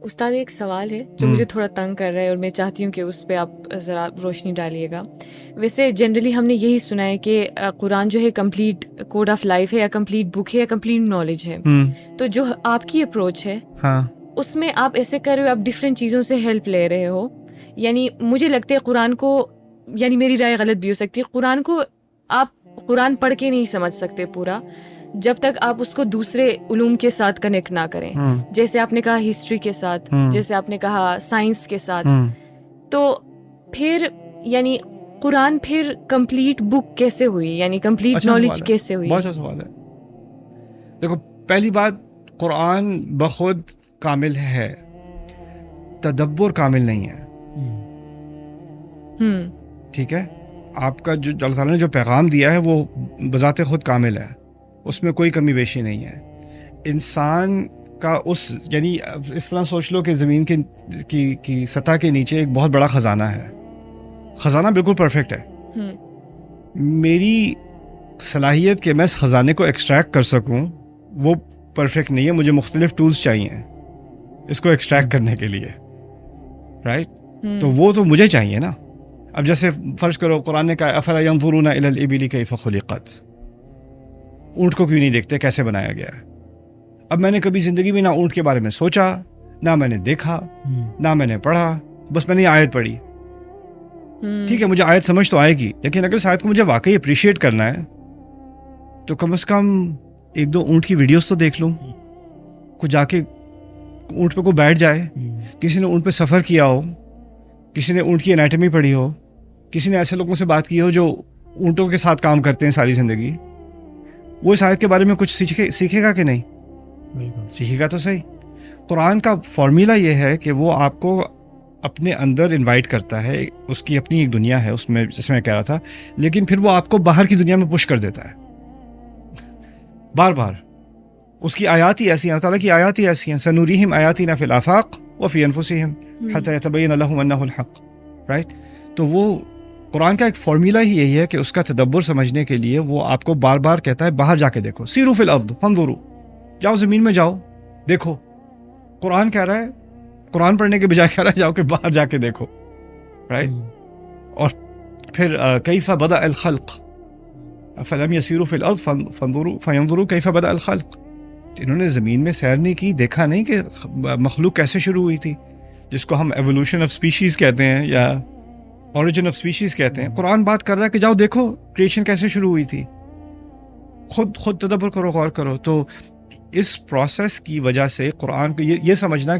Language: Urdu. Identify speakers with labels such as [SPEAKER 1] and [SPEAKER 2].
[SPEAKER 1] استاد ایک سوال ہے جو مجھے تھوڑا تنگ کر رہا ہے اور میں چاہتی ہوں کہ اس پہ آپ ذرا روشنی ڈالیے گا. ویسے جنرلی ہم نے یہی سنا ہے کہ قرآن جو ہے کمپلیٹ کوڈ آف لائف ہے یا کمپلیٹ بک ہے یا کمپلیٹ نالج ہے. تو جو آپ کی اپروچ ہے اس میں آپ ایسے کر رہے ہو, آپ ڈفرینٹ چیزوں سے ہیلپ لے رہے ہو. یعنی مجھے لگتا ہے قرآن کو, یعنی میری رائے غلط بھی ہو سکتی ہے, قرآن کو آپ قرآن پڑھ کے نہیں سمجھ سکتے پورا جب تک آپ اس کو دوسرے علوم کے ساتھ کنیکٹ نہ کریں. جیسے آپ نے کہا ہسٹری کے ساتھ, جیسے آپ نے کہا سائنس کے ساتھ. تو پھر یعنی قرآن پھر کمپلیٹ بک کیسے ہوئی, یعنی کمپلیٹ نالج کیسے ہوئی؟
[SPEAKER 2] بہت اچھا سوال ہے. دیکھو پہلی بات, قرآن بخود کامل ہے, تدبر کامل نہیں ہے. ٹھیک ہے, آپ کا جو اللہ تعالیٰ نے جو پیغام دیا ہے وہ بذات خود کامل ہے, اس میں کوئی کمی بیشی نہیں ہے. انسان کا یعنی اس طرح سوچ لو کہ زمین کی سطح کے نیچے ایک بہت بڑا خزانہ ہے. خزانہ بالکل پرفیکٹ ہے. میری صلاحیت کہ میں اس خزانے کو ایکسٹریکٹ کر سکوں وہ پرفیکٹ نہیں ہے. مجھے مختلف ٹولز چاہیے اس کو ایکسٹریکٹ کرنے کے لیے, رائٹ؟ تو وہ تو مجھے چاہیے نا. اب جیسے فرض کرو قرآن نے کہا افلا ينظرون الى الابل كيف خلقت, اونٹ کو کیوں نہیں دیکھتے کیسے بنایا گیا ہے. اب میں نے کبھی زندگی میں نہ اونٹ کے بارے میں سوچا, نہ میں نے دیکھا, نہ میں نے پڑھا, بس میں نے آیت پڑھی. ٹھیک ہے, مجھے آیت سمجھ تو آئے گی, لیکن اگر اس آیت کو مجھے واقعی اپریشیٹ کرنا ہے تو کم از کم ایک دو اونٹ کی ویڈیوز تو دیکھ لوں. کو جا کے اونٹ پہ کو بیٹھ جائے, کسی نے اونٹ پہ سفر کیا ہو, کسی نے اونٹ کی انیٹمی پڑھی ہو, کسی نے ایسے لوگوں سے بات کی ہو جو اونٹوں کے ساتھ کام کرتے ہیں ساری زندگی, وہ اس آیت کے بارے میں کچھ سیکھے گا کہ نہیں؟ سیکھے گا تو صحیح. قرآن کا فارمولا یہ ہے کہ وہ آپ کو اپنے اندر انوائٹ کرتا ہے, اس کی اپنی ایک دنیا ہے اس میں, جس میں کہہ رہا تھا, لیکن پھر وہ آپ کو باہر کی دنیا میں پش کر دیتا ہے بار بار. اس کی آیات ہی ایسی ہیں, اللہ تعالیٰ کی آیات ہی ایسی ہیں, سنوریہم آیاتنا فی الآفاق وفی انفسہم حتی یتبین لہم انہ الحق, رائٹ؟ تو وہ قرآن کا ایک فارمولا ہی یہی ہے کہ اس کا تدبر سمجھنے کے لیے وہ آپ کو بار بار کہتا ہے باہر جا کے دیکھو, سیروا فی الارض فانظروا, جاؤ زمین میں جاؤ دیکھو. قرآن کہہ رہا ہے, قرآن پڑھنے کے بجائے کہہ رہا ہے جاؤ کہ باہر جا کے دیکھو, رائٹ؟ اور پھر کیف بدأ الخلق فلم یسیروا فی الارض فینظروا کیف بدأ الخلق. انہوں نے زمین میں سیر نہیں کی, دیکھا نہیں کہ مخلوق کیسے شروع ہوئی تھی, جس کو ہم ایوولوشن آف سپیشیز کہتے ہیں یا اوریجن آف سپیشیز کہتے ہیں. قرآن بات کر رہا ہے کہ جاؤ دیکھو کریشن کیسے شروع ہوئی تھی, خود تدبر کرو, غور کرو. تو اس پروسیس کی وجہ سے قرآن کو یہ سمجھنا